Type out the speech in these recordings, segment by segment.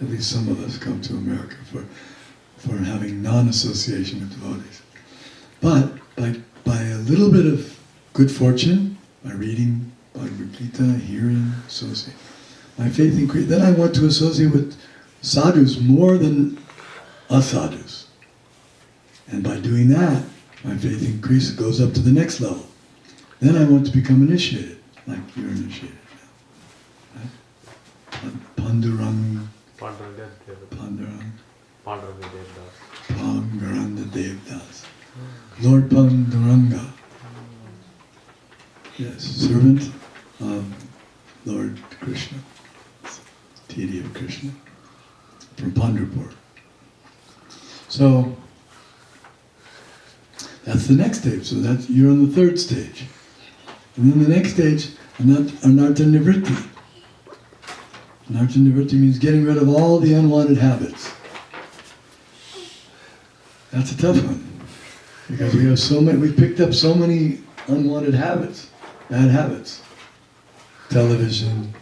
At least some of us come to America for having non-association with devotees. But by a little bit of good fortune, by reading Bhagavad Gita, hearing, associating, my faith increased. Then I want to associate with sadhus more than asadhus. And by doing that, my faith increases, goes up to the next level. Then I want to become initiated, like you're initiated now. Right? Panduranga Devdas. Lord Panduranga. Yes, servant of Lord Krishna, deity of Krishna, from Pandurpur. So, that's the next stage. So you're on the third stage. And then the next stage, Anartha Nivritti. Anartha Nivritti means getting rid of all the unwanted habits. That's a tough one. Because we've picked up so many unwanted habits, bad habits. Television.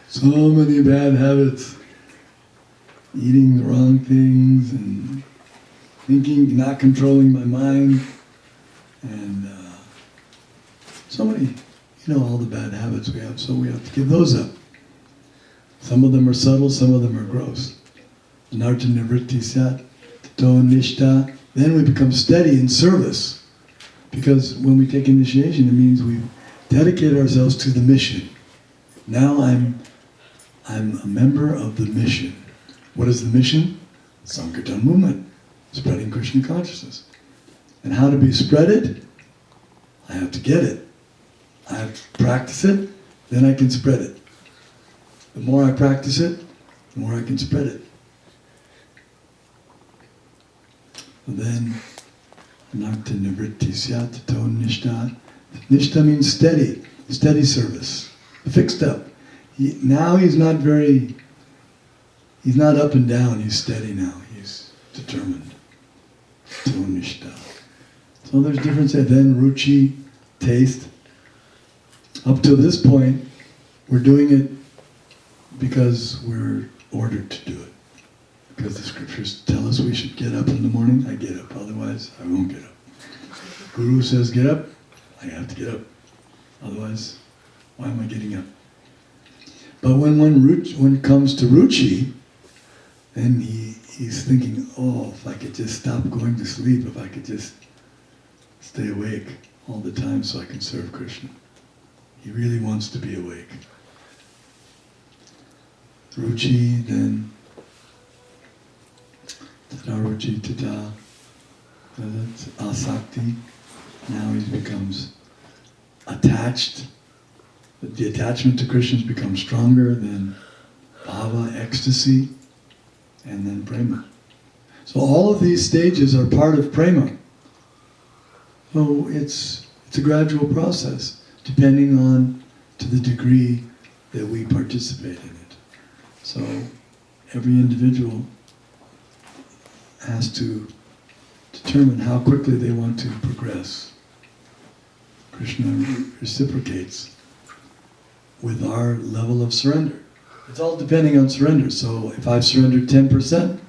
So many bad habits. Eating the wrong things and thinking, not controlling my mind. And so many, all the bad habits we have, so we have to give those up. Some of them are subtle, some of them are gross. Anartha Nivritti Sat, Tato Nishta. Then we become steady in service. Because when we take initiation, it means we dedicate ourselves to the mission. Now I'm a member of the mission. What is the mission? Sankirtan movement, spreading Krishna consciousness. And how to be spreaded? I have to get it. I have to practice it, then I can spread it. The more I practice it, the more I can spread it. And then, Anartha Nivritti Syat Tato Nishta. Nishta means steady service, fixed up. He's not up and down, he's steady now, he's determined. Tato Nishta. So there's difference there. Then ruchi, taste. Up to this point, we're doing it because we're ordered to do it. Because the scriptures tell us we should get up in the morning, I get up. Otherwise, I won't get up. Guru says get up, I have to get up. Otherwise, why am I getting up? But when one comes to ruchi, then he's thinking, if I could just stop going to sleep, if I could just stay awake all the time so I can serve Krishna. He really wants to be awake. Ruchi, then Tata Ruchi, Tata, that's Asakti. Now he becomes attached. The attachment to Krishna becomes stronger, then bhava, ecstasy, and then prema. So all of these stages are part of prema. So it's a gradual process, depending on to the degree that we participate in it. So every individual has to determine how quickly they want to progress. Krishna reciprocates with our level of surrender. It's all depending on surrender. So if I've surrendered 10%,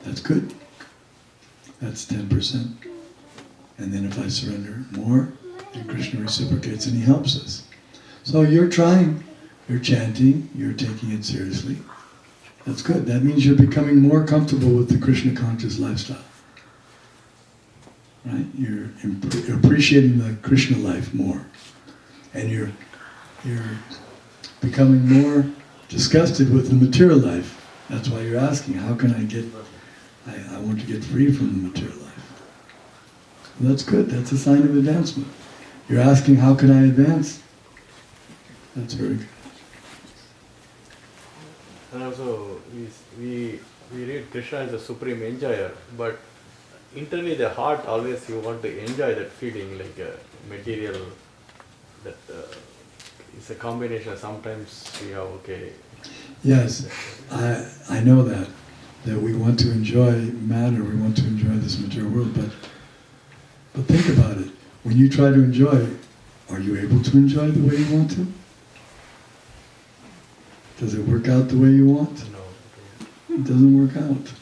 that's good. That's 10%. And then if I surrender more, then Krishna reciprocates and he helps us. So you're trying, you're chanting, you're taking it seriously. That's good. That means you're becoming more comfortable with the Krishna conscious lifestyle. Right? You're appreciating the Krishna life more. And you're becoming more disgusted with the material life. That's why you're asking, how can I want to get free from the material life. Well, that's good, that's a sign of advancement. You're asking, how can I advance? That's very good. And also, we read Krishna as a supreme enjoyer, but internally the heart always you want to enjoy that feeling, like a material, that it's a combination. Sometimes we have, Yes, I know that we want to enjoy matter, we want to enjoy this material world, but think about it. When you try to enjoy, are you able to enjoy the way you want to? Does it work out the way you want? No. It doesn't work out.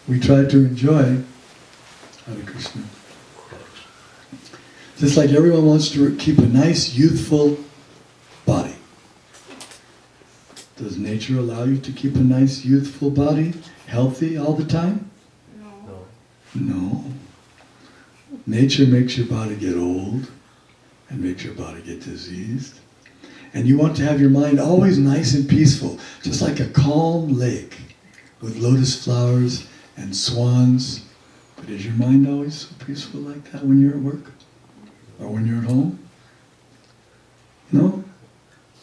We try to enjoy Hare Krishna. Just like everyone wants to keep a nice, youthful body. Does nature allow you to keep a nice, youthful body, healthy all the time? No. No. Nature makes your body get old and makes your body get diseased. And you want to have your mind always nice and peaceful, just like a calm lake with lotus flowers and swans. But is your mind always so peaceful like that when you're at work? Or when you're at home? No?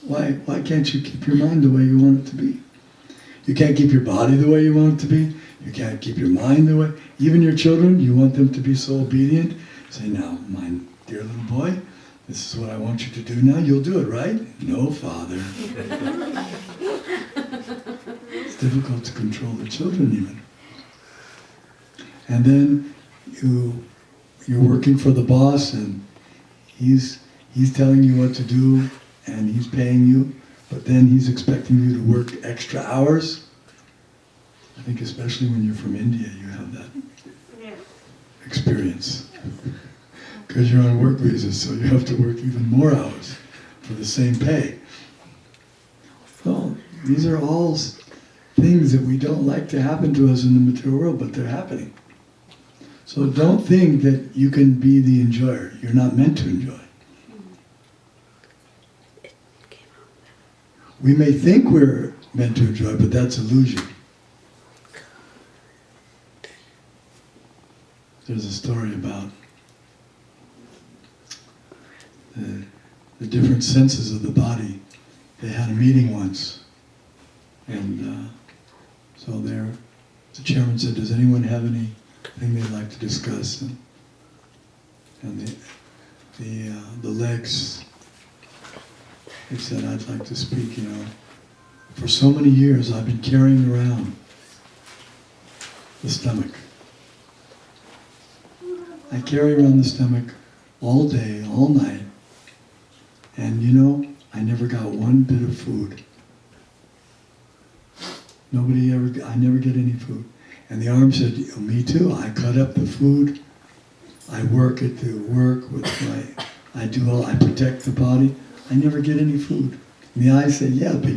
Why can't you keep your mind the way you want it to be? You can't keep your body the way you want it to be. You can't keep your mind the way. Even your children, you want them to be so obedient. Say, now, my dear little boy, this is what I want you to do now. You'll do it, right? No, Father. It's difficult to control the children even. And then you're working for the boss, and he's telling you what to do, and he's paying you, but then he's expecting you to work extra hours. I think especially when you're from India, you have that experience. Because you're on work visa, so you have to work even more hours for the same pay. Well, these are all things that we don't like to happen to us in the material world, but they're happening. So don't think that you can be the enjoyer. You're not meant to enjoy. We may think we're meant to enjoy, but that's illusion. There's a story about the different senses of the body. They had a meeting once, and so the chairman said, does anyone have anything they'd like to discuss? And the legs, they said, I'd like to speak, For so many years I've been carrying around the stomach. I carry around the stomach all day, all night, and I never got one bit of food. I never get any food. And the arm said, me too, I cut up the food, I work at the work with I protect the body, I never get any food. And the eye said, yeah, but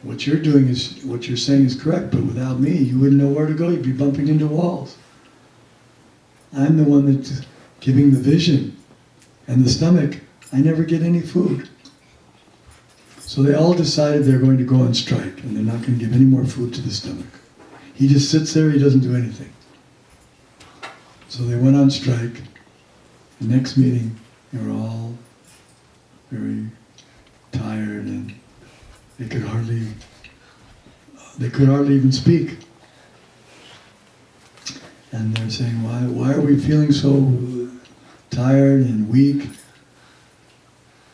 what you're saying is correct, but without me, you wouldn't know where to go, you'd be bumping into walls. I'm the one that's giving the vision. And the stomach, I never get any food. So they all decided they're going to go on strike, and they're not going to give any more food to the stomach. He just sits there, he doesn't do anything. So they went on strike. The next meeting, they were all very tired, and they could hardly even speak. And they're saying, why are we feeling so tired and weak?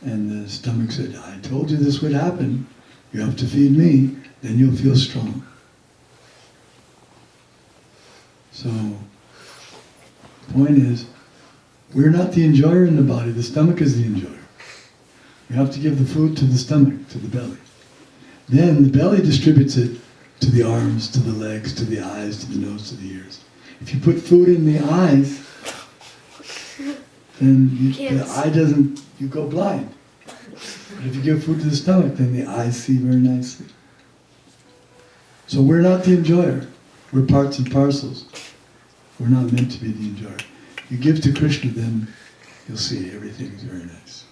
And the stomach said, I told you this would happen. You have to feed me, then you'll feel strong. So, the point is, we're not the enjoyer in the body, the stomach is the enjoyer. You have to give the food to the stomach, to the belly. Then the belly distributes it to the arms, to the legs, to the eyes, to the nose, to the ears. If you put food in the eyes, then you go blind. But if you give food to the stomach, then the eyes see very nicely. So we're not the enjoyer. We're parts and parcels. We're not meant to be the enjoyer. You give to Krishna, then you'll see everything's very nice.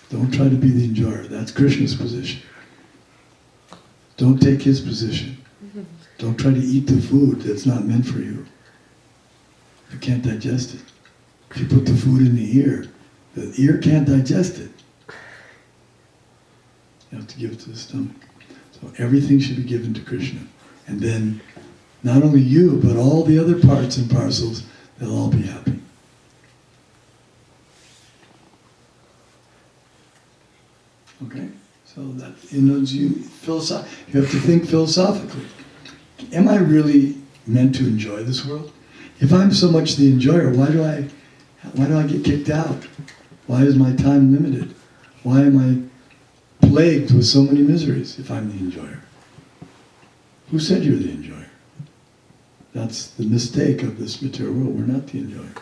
Don't try to be the enjoyer. That's Krishna's position. Don't take his position. Don't try to eat the food that's not meant for you. You can't digest it. If you put the food in the ear can't digest it. You have to give it to the stomach. So everything should be given to Krishna. And then, not only you, but all the other parts and parcels, they'll all be happy. Okay? So that, you have to think philosophically. Am I really meant to enjoy this world? If I'm so much the enjoyer, why do I get kicked out? Why is my time limited? Why am I plagued with so many miseries if I'm the enjoyer? Who said you're the enjoyer? That's the mistake of this material world. We're not the enjoyer.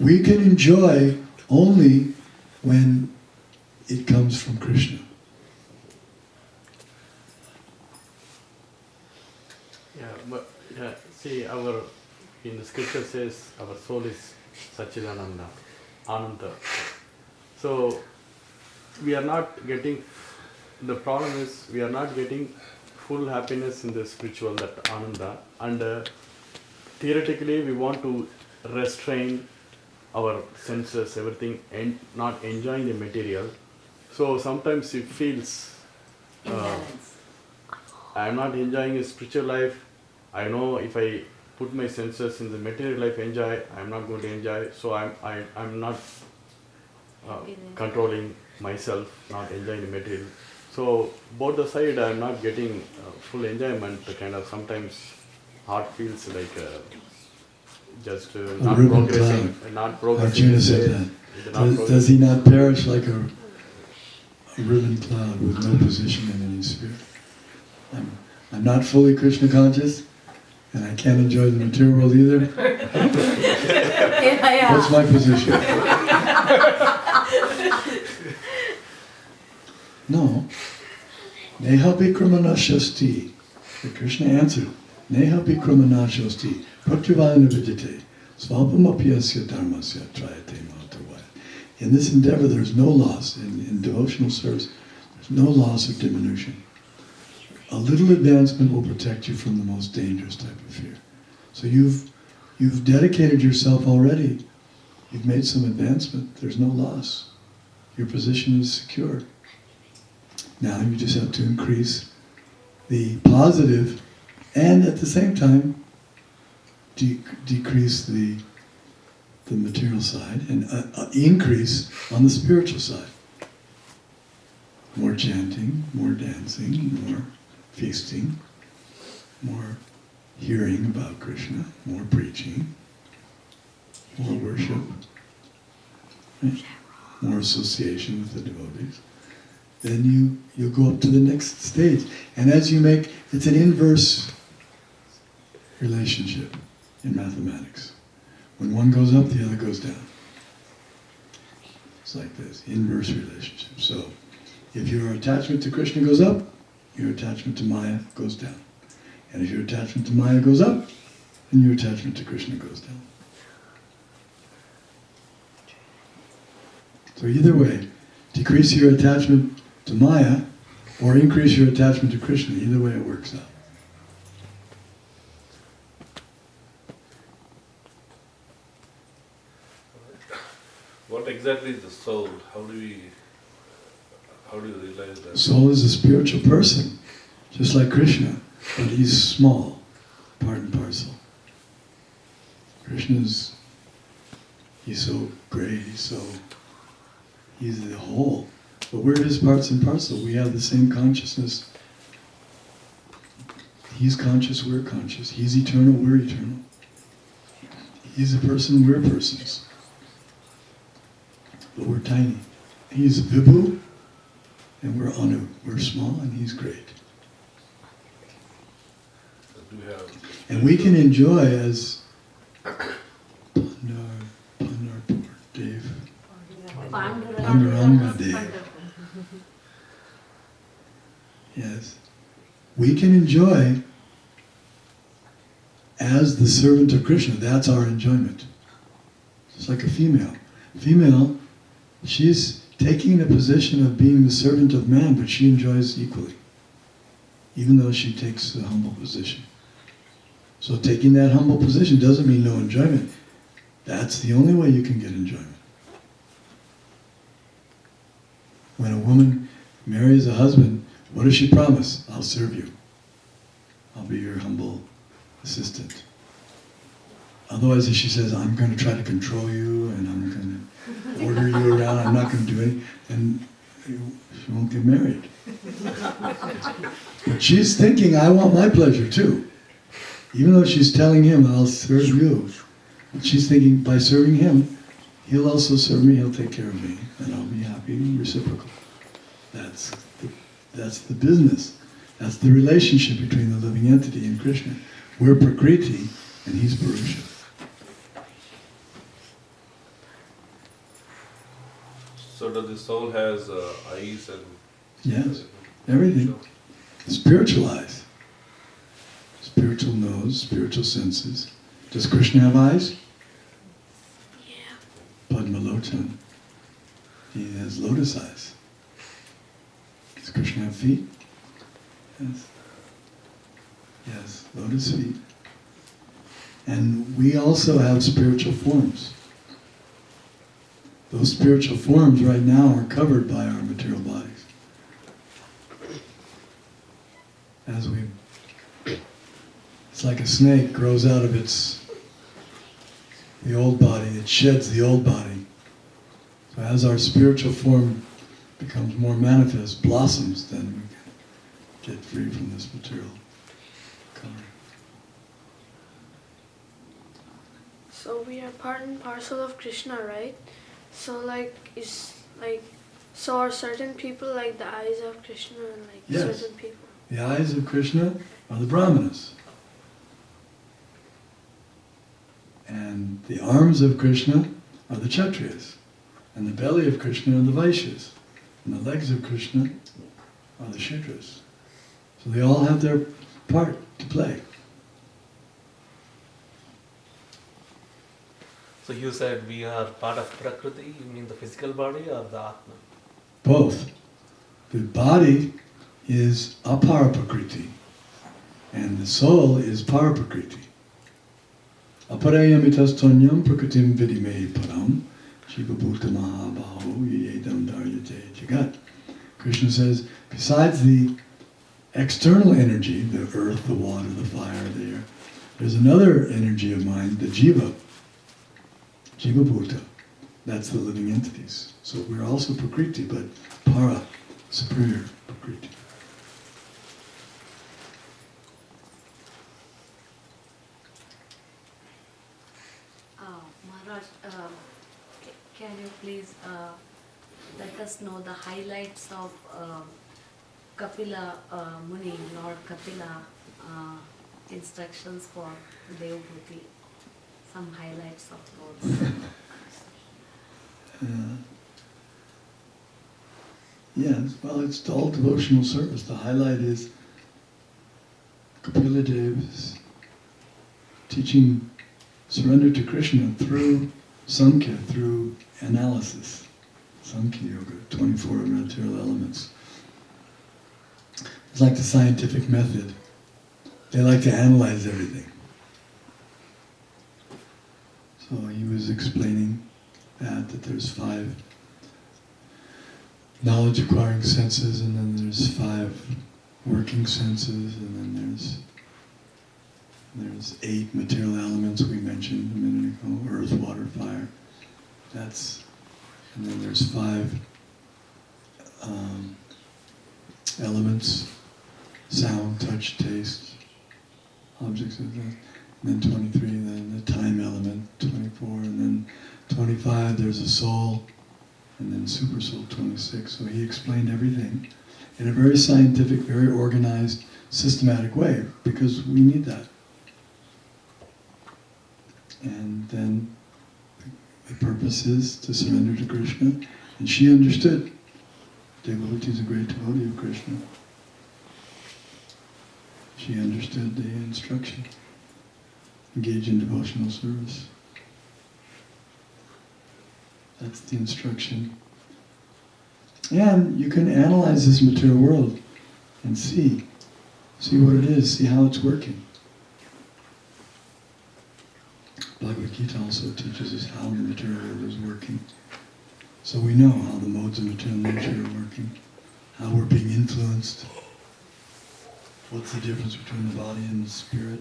We can enjoy only when it comes from Krishna. Yeah, but see, in the scripture says our soul is Sachidananda, Ananda. So we are not getting. The problem is we are not getting full happiness in the spiritual, that Ananda, and theoretically we want to restrain our senses, everything, and not enjoying the material. So sometimes it feels I am not enjoying a spiritual life. I know if I put my senses in the material life, enjoy, I am not going to enjoy. So I'm not controlling myself, not enjoying the material. So both the side I am not getting full enjoyment. Kind of sometimes heart feels like just not ribbon progressing, cloud. not progressing. Arjuna said that. Does he not perish like a ribbon cloud with no position in any sphere? I'm not fully Krishna conscious, and I can't enjoy the material world either. What's my position? No. Neha bikramana shasti. Krishna answered, Neha bikramana shasti. Pratyavana vidite. Svapamapyasya dharmasya trayate mahatavaya. In this endeavor there's no loss. In devotional service, there's no loss or diminution. A little advancement will protect you from the most dangerous type of fear. So you've dedicated yourself already. You've made some advancement. There's no loss. Your position is secure. Now you just have to increase the positive and at the same time decrease the material side and increase on the spiritual side. More chanting, more dancing, more feasting, more hearing about Krishna, more preaching, more worship, right? More association with the devotees. Then you'll go up to the next stage. And as you make, it's an inverse relationship in mathematics. When one goes up, the other goes down. It's like this, inverse relationship. So, if your attachment to Krishna goes up, your attachment to Maya goes down. And if your attachment to Maya goes up, then your attachment to Krishna goes down. So either way, decrease your attachment to Maya or increase your attachment to Krishna. Either way it works out. What exactly is the soul? How do you realize that? Soul is a spiritual person, just like Krishna, but he's small, part and parcel. Krishna's, he's so great, he's the whole. But we're his parts and parcel. We have the same consciousness. He's conscious, we're conscious. He's eternal, we're eternal. He's a person, we're persons. But we're tiny. He's Vibhu, and we're Anu. We're small, and he's great. And we can enjoy as Pandharpur Dev. Panduranga Dev. Yes. We can enjoy as the servant of Krishna. That's our enjoyment. It's like a female. Female, she's taking the position of being the servant of man, but she enjoys equally, even though she takes the humble position. So taking that humble position doesn't mean no enjoyment. That's the only way you can get enjoyment. When a woman marries a husband, what does she promise? I'll serve you. I'll be your humble assistant. Otherwise, if she says, I'm going to try to control you, and I'm going to order you around, I'm not going to do anything, and she won't get married. But she's thinking, I want my pleasure too. Even though she's telling him, I'll serve you. But she's thinking, by serving him, he'll also serve me, he'll take care of me, and I'll be happy and reciprocal. That's the business. That's the relationship between the living entity and Krishna. We're Prakriti and he's Purusha. So does the soul has eyes and... Yes, everything. Spiritual eyes. Spiritual nose, spiritual senses. Does Krishna have eyes? Yeah. Padmalochan. He has lotus eyes. Does Krishna have feet? Yes. Yes, lotus feet. And we also have spiritual forms. Those spiritual forms right now are covered by our material bodies. As we, it's like a snake grows out of the old body, it sheds the old body. So as our spiritual form becomes more manifest, blossoms, then we can get free from this material cover. So we are part and parcel of Krishna, right? So so are certain people like the eyes of Krishna and like Yes. certain people? The eyes of Krishna are the Brahmanas. And the arms of Krishna are the Kshatriyas. And the belly of Krishna are the Vaishyas. And the legs of Krishna are the Shudras. So they all have their part to play. So you said we are part of Prakriti, you mean the physical body or the Atma? Both. The body is aparaprakriti, and the soul is paraprakriti. Aparayamitasthonyam prakritim vidime param shivabhuta mahabaho yedam daryate jagat. Krishna says, besides the external energy, the earth, the water, the fire, the air, there's another energy of mind, the jiva, jiva bhuta. That's the living entities. So we're also prakriti, but para, superior prakriti. Maharaj, can you please let us know the highlights of Kapila Muni, Lord Kapila instructions for Devbhuti? Some highlights of those. Yes, well, it's all devotional service. The highlight is Kapila Dev's teaching surrender to Krishna through Samkhya, through analysis. Samkhya Yoga, 24 material elements. It's like the scientific method. They like to analyze everything. So he was explaining that there's 5 knowledge acquiring senses, and then there's 5 working senses, and then there's 8 material elements we mentioned a minute ago: earth, water, fire. And then there's 5 elements: sound, touch, taste, objects of that. And then 23, then the time element, 24, and then 25, there's a soul, and then super soul, 26. So he explained everything in a very scientific, very organized, systematic way, because we need that. And then the purpose is to surrender to Krishna, and she understood. Devbhuti is a great devotee of Krishna. She understood the instruction. Engage in devotional service. That's the instruction. And you can analyze this material world and see what it is, see how it's working. Bhagavad Gita also teaches us how the material world is working. So we know how the modes of material nature are working, how we're being influenced, what's the difference between the body and the spirit.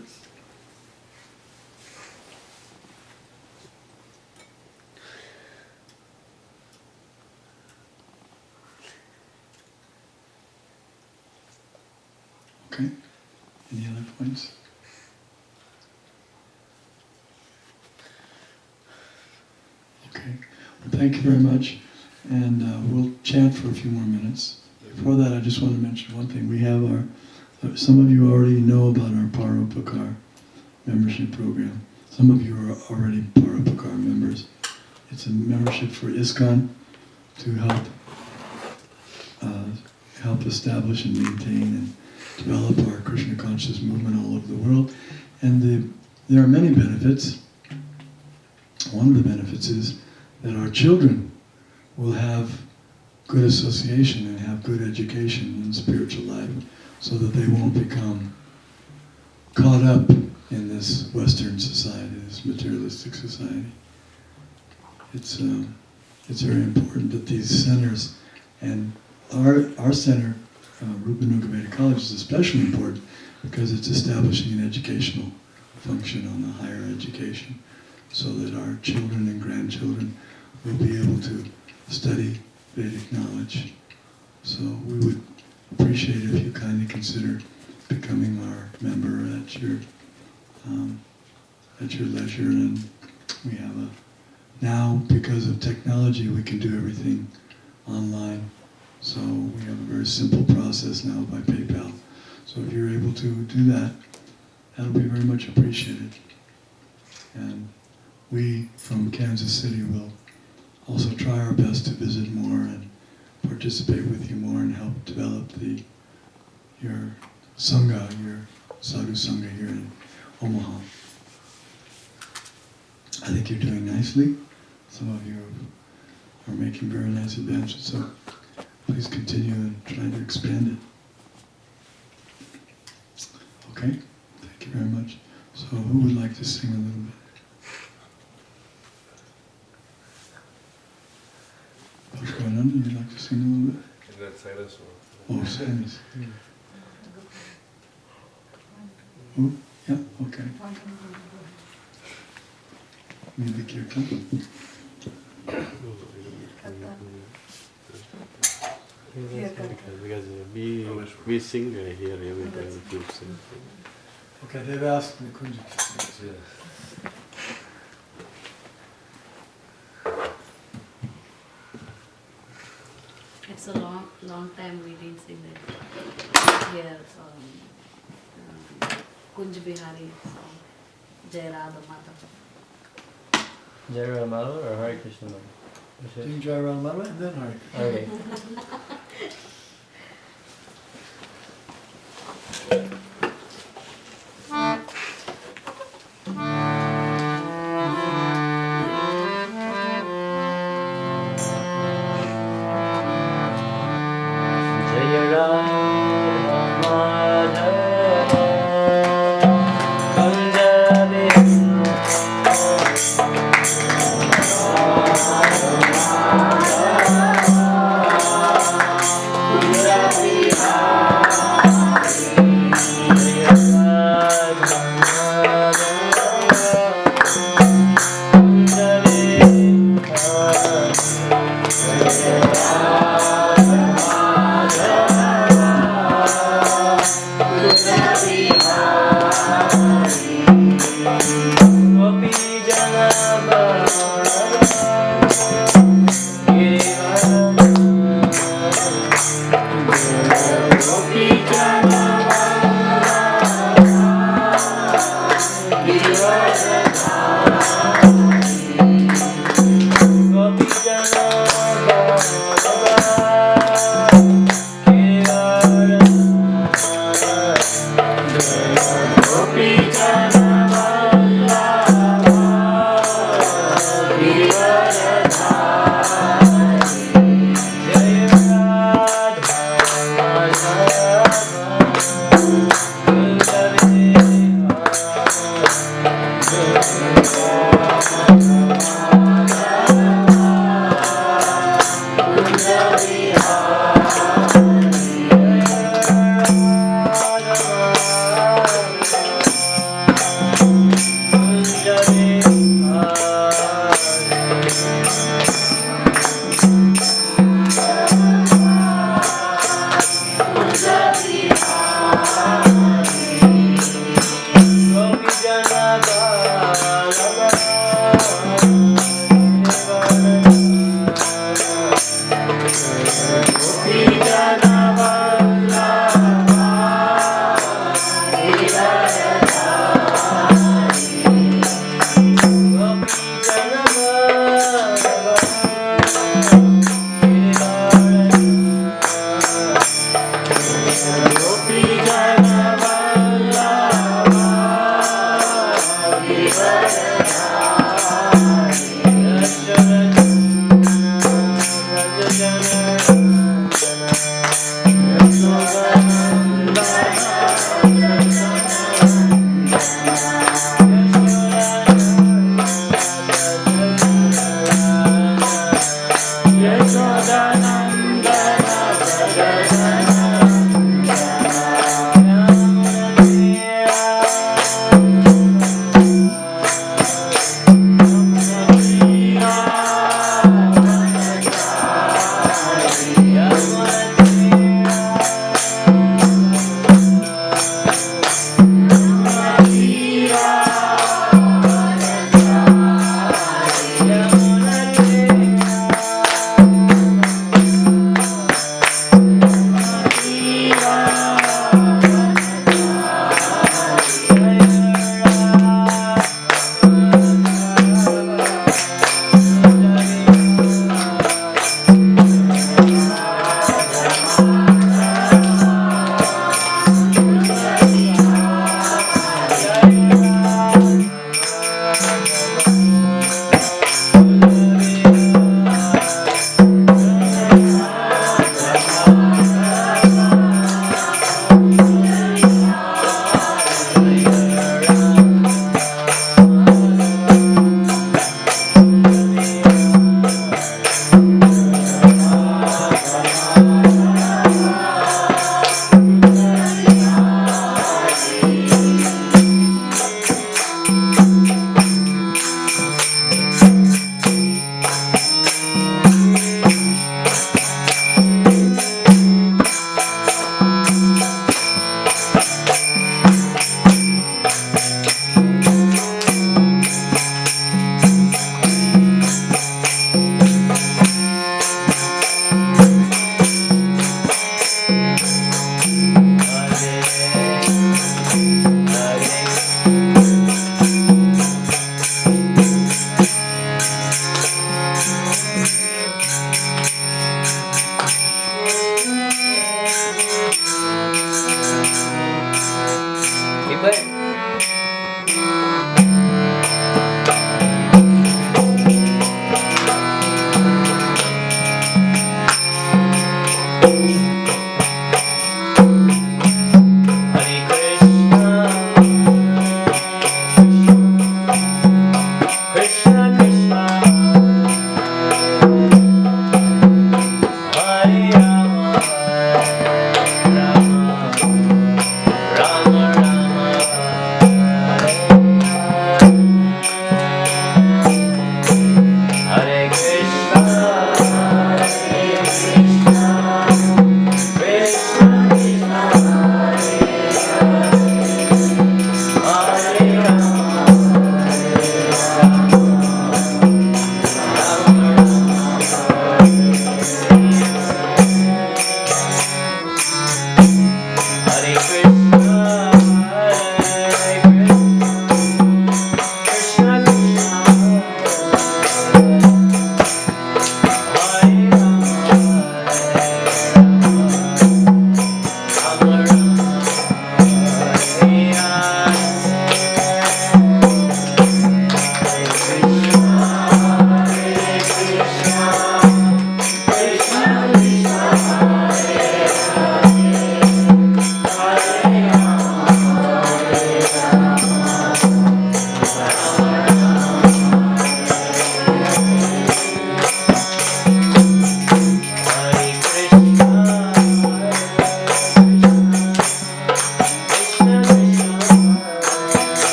Okay, any other points? Okay, well, thank you very much, and we'll chant for a few more minutes. before that, I just want to mention one thing. We have some of you already know about our Paropakar membership program. Some of you are already Paropakar members. It's a membership for ISKCON to help establish and maintain and develop our Krishna conscious movement all over the world. And there are many benefits. One of the benefits is that our children will have good association and have good education in spiritual life, so that they won't become caught up in this Western society, this materialistic society. It's very important that these centers, and our center, Rupanuga Veda College, is especially important because it's establishing an educational function on the higher education, so that our children and grandchildren will be able to study Vedic knowledge. So we would appreciate if you kindly consider becoming our member at your leisure. And we have now, because of technology, we can do everything online. So we have a very simple process now by PayPal. So if you're able to do that, that'll be very much appreciated. And we from Kansas City will also try our best to visit more and participate with you more and help develop your Sangha, your Sadhu Sangha here in Omaha. I think you're doing nicely. Some of you are making very nice advances, so please continue and try to expand it. Okay? Thank you very much. So who would like to sing a little bit? Pushpananda, you'd like to sing a little bit? Is that Cyrus or? Oh, Cyrus. Oh, yeah, okay. Maybe Kirtan. Because we sing here every time we keep singing. Okay, they've asked Nikunja to sing. Yes. It's a long time we didn't sing that. Here, Kunj Bihari song, Jai Radha Mata. Jai Ramala or Hare Krishna? Sing Jai Ramala and then Hare. Okay. Hare